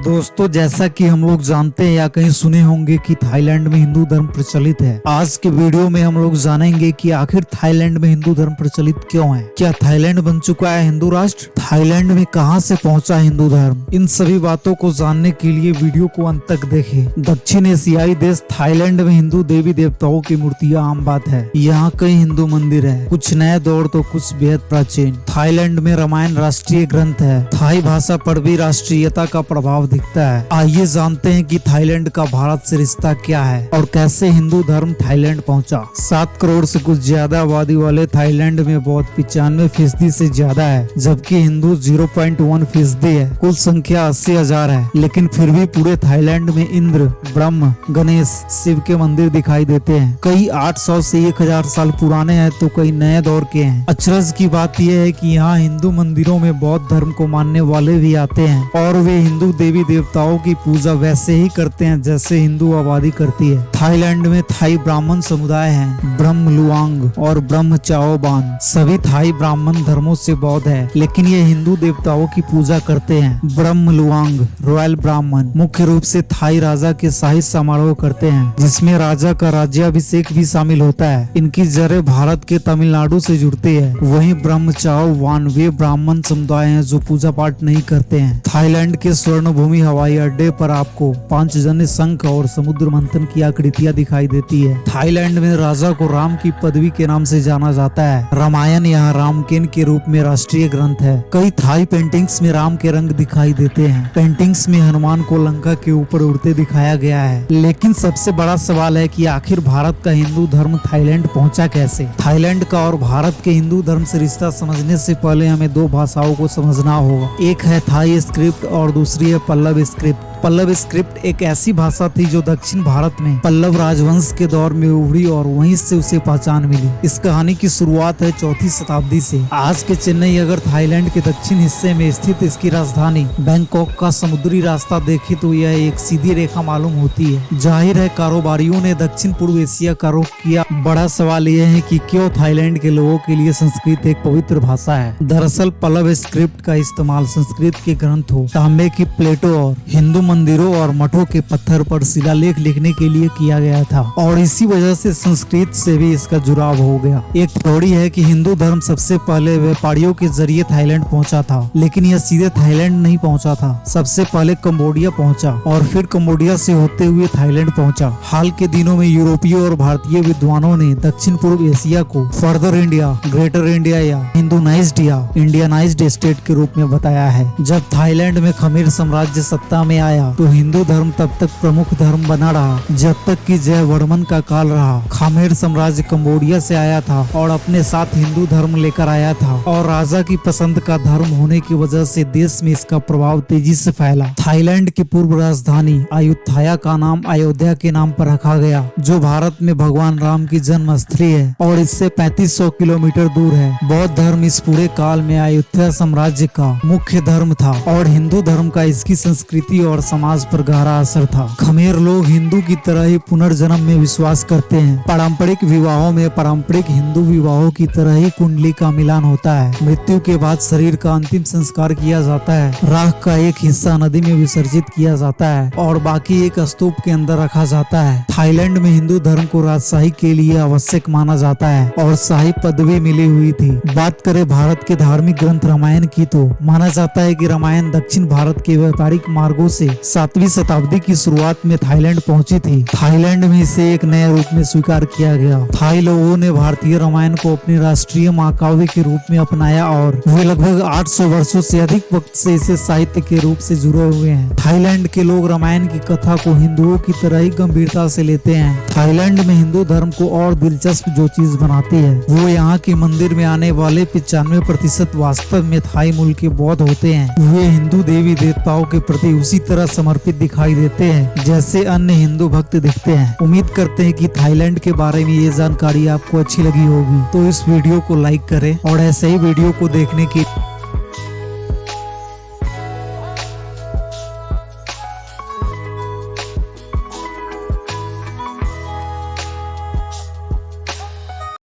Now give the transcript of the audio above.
दोस्तों, जैसा कि हम लोग जानते हैं या कहीं सुने होंगे कि थाईलैंड में हिंदू धर्म प्रचलित है। आज के वीडियो में हम लोग जानेंगे कि आखिर थाईलैंड में हिंदू धर्म प्रचलित क्यों है। क्या थाईलैंड बन चुका है हिंदू राष्ट्र? थाईलैंड में कहां से पहुंचा हिंदू धर्म? इन सभी बातों को जानने के लिए वीडियो को अंत तक देखें। दक्षिण एशियाई देश थाईलैंड में हिंदू देवी देवताओं की मूर्तियां आम बात है। यहाँ कई हिंदू मंदिर है, कुछ नए दौर तो कुछ बेहद प्राचीन। थाईलैंड में रामायण राष्ट्रीय ग्रंथ है। थाई भाषा पर भी राष्ट्रीयता का प्रभाव दिखता है। आइए जानते हैं कि थाईलैंड का भारत से रिश्ता क्या है और कैसे हिंदू धर्म थाईलैंड पहुंचा। 7 करोड़ से कुछ ज्यादा आबादी वाले थाईलैंड में बौद्ध 95% से ज्यादा है, जबकि हिंदू 0.1% है। कुल संख्या 80,000 है, लेकिन फिर भी पूरे थाईलैंड में इंद्र, ब्रह्म, गणेश, शिव के मंदिर दिखाई देते हैं। कई 800 से 1000 साल पुराने हैं तो कई नए दौर के हैं। अचरज की बात यह है कि यहाँ हिंदू मंदिरों में बौद्ध धर्म को मानने वाले भी आते हैं और वे हिंदू देवी देवताओं की पूजा वैसे ही करते हैं जैसे हिंदू आबादी करती है। थाईलैंड में थाई ब्राह्मण समुदाय हैं। ब्रह्म लुआंग और ब्रह्म चाओबान सभी थाई ब्राह्मण धर्मों से बौद्ध है, लेकिन ये हिंदू देवताओं की पूजा करते हैं। ब्रह्म लुआंग रॉयल ब्राह्मण मुख्य रूप से थाई राजा के शाही समारोह करते हैं, जिसमें राजा का राज्याभिषेक भी शामिल होता है। इनकी जड़ें भारत के तमिलनाडु से जुड़ती है। वहीं ब्रह्म चाओबान वे ब्राह्मण समुदाय हैं जो पूजा पाठ नहीं करते हैं। थाईलैंड के स्वर्ण भूमि हवाई अड्डे पर आपको 5 जने शंख और समुद्र मंथन की आकृतियां दिखाई देती है। थाईलैंड में राजा को राम की पदवी के नाम से जाना जाता है। रामायण यहाँ रामकेन के रूप में राष्ट्रीय ग्रंथ है। कई थाई पेंटिंग्स में राम के रंग दिखाई देते हैं। पेंटिंग्स में हनुमान को लंका के ऊपर उड़ते दिखाया गया है। लेकिन सबसे बड़ा सवाल है कि आखिर भारत का हिंदू धर्म थाईलैंड पहुंचा कैसे? थाईलैंड का और भारत के हिंदू धर्म से रिश्ता समझने से पहले हमें 2 भाषाओं को समझना होगा। एक है थाई स्क्रिप्ट और दूसरी है पल्लव स्क्रिप्ट। पल्लव स्क्रिप्ट एक ऐसी भाषा थी जो दक्षिण भारत में पल्लव राजवंश के दौर में उभरी और वहीं से उसे पहचान मिली। इस कहानी की शुरुआत है 4वीं शताब्दी से। आज के चेन्नई अगर थाईलैंड के दक्षिण हिस्से में स्थित इसकी राजधानी बैंकॉक का समुद्री रास्ता देखे तो यह एक सीधी रेखा मालूम होती है। जाहिर है कारोबारियों ने दक्षिण पूर्व एशिया का रुख किया। बड़ा सवाल यह है कि क्यों थाईलैंड के लोगों के लिए संस्कृत एक पवित्र भाषा है। दरअसल पल्लव स्क्रिप्ट का इस्तेमाल संस्कृत के ग्रंथों, तांबे की प्लेटों और हिंदू मंदिरों और मठों के पत्थर पर शिलालेख लिखने के लिए किया गया था और इसी वजह से संस्कृत से भी इसका जुड़ाव हो गया। एक थ्योरी है कि हिंदू धर्म सबसे पहले व्यापारियों के जरिए थाईलैंड पहुंचा था, लेकिन यह सीधे थाईलैंड नहीं पहुंचा था। सबसे पहले कंबोडिया पहुंचा और फिर कंबोडिया से होते हुए थाईलैंड पहुंचा। हाल के दिनों में यूरोपीय और भारतीय विद्वानों ने दक्षिण पूर्व एशिया को फर्दर इंडिया, ग्रेटर इंडिया या हिंदूनाइज्ड या इंडियनाइज्ड स्टेट के रूप में बताया है। जब थाईलैंड में खमेर साम्राज्य सत्ता में आया तो हिंदू धर्म तब तक प्रमुख धर्म बना रहा जब तक कि जयवर्मन का काल रहा। खमेर साम्राज्य कंबोडिया से आया था और अपने साथ हिंदू धर्म लेकर आया था और राजा की पसंद का धर्म होने की वजह से देश में इसका प्रभाव तेजी से फैला। थाईलैंड की पूर्व राजधानी अयुत्थाया का नाम अयोध्या के नाम पर रखा गया, जो भारत में भगवान राम की जन्मस्थली है और इससे 3500 किलोमीटर दूर है। बौद्ध धर्म इस पूरे काल में अयोध्या साम्राज्य का मुख्य धर्म था और हिंदू धर्म का इसकी संस्कृति और समाज पर गहरा असर था। खमेर लोग हिंदू की तरह ही पुनर्जन्म में विश्वास करते हैं। पारंपरिक विवाहों में पारंपरिक हिंदू विवाहों की तरह ही कुंडली का मिलान होता है। मृत्यु के बाद शरीर का अंतिम संस्कार किया जाता है। राख का एक हिस्सा नदी में विसर्जित किया जाता है और बाकी एक स्तूप के अंदर रखा जाता है। थाईलैंड में हिंदू धर्म को राजशाही के लिए आवश्यक माना जाता है और शाही पदवी मिली हुई थी। बात करें भारत के धार्मिक ग्रंथ रामायण की तो माना जाता है कि रामायण दक्षिण भारत के व्यापारिक मार्गों से 7वीं शताब्दी की शुरुआत में थाईलैंड पहुंची थी। थाईलैंड में इसे एक नए रूप में स्वीकार किया गया। थाई लोगों ने भारतीय रामायण को अपने राष्ट्रीय महाकाव्य के रूप में अपनाया और वे लगभग 800 वर्षों से अधिक वक्त से इसे साहित्य के रूप से जुड़े हुए हैं। थाईलैंड के लोग रामायण की कथा को हिंदुओं की तरह ही गंभीरता से लेते हैं। थाईलैंड में हिंदू धर्म को और दिलचस्प जो चीज बनाती है वो यहाँ के मंदिर में आने वाले 95% वास्तव में थाई मूल के बौद्ध होते हैं। वे हिंदू देवी देवताओं के प्रति उसी तरह समर्पित दिखाई देते हैं जैसे अन्य हिंदू भक्त दिखते हैं। उम्मीद करते हैं कि थाईलैंड के बारे में ये जानकारी आपको अच्छी लगी होगी, तो इस वीडियो को लाइक करें और ऐसे ही वीडियो को देखने की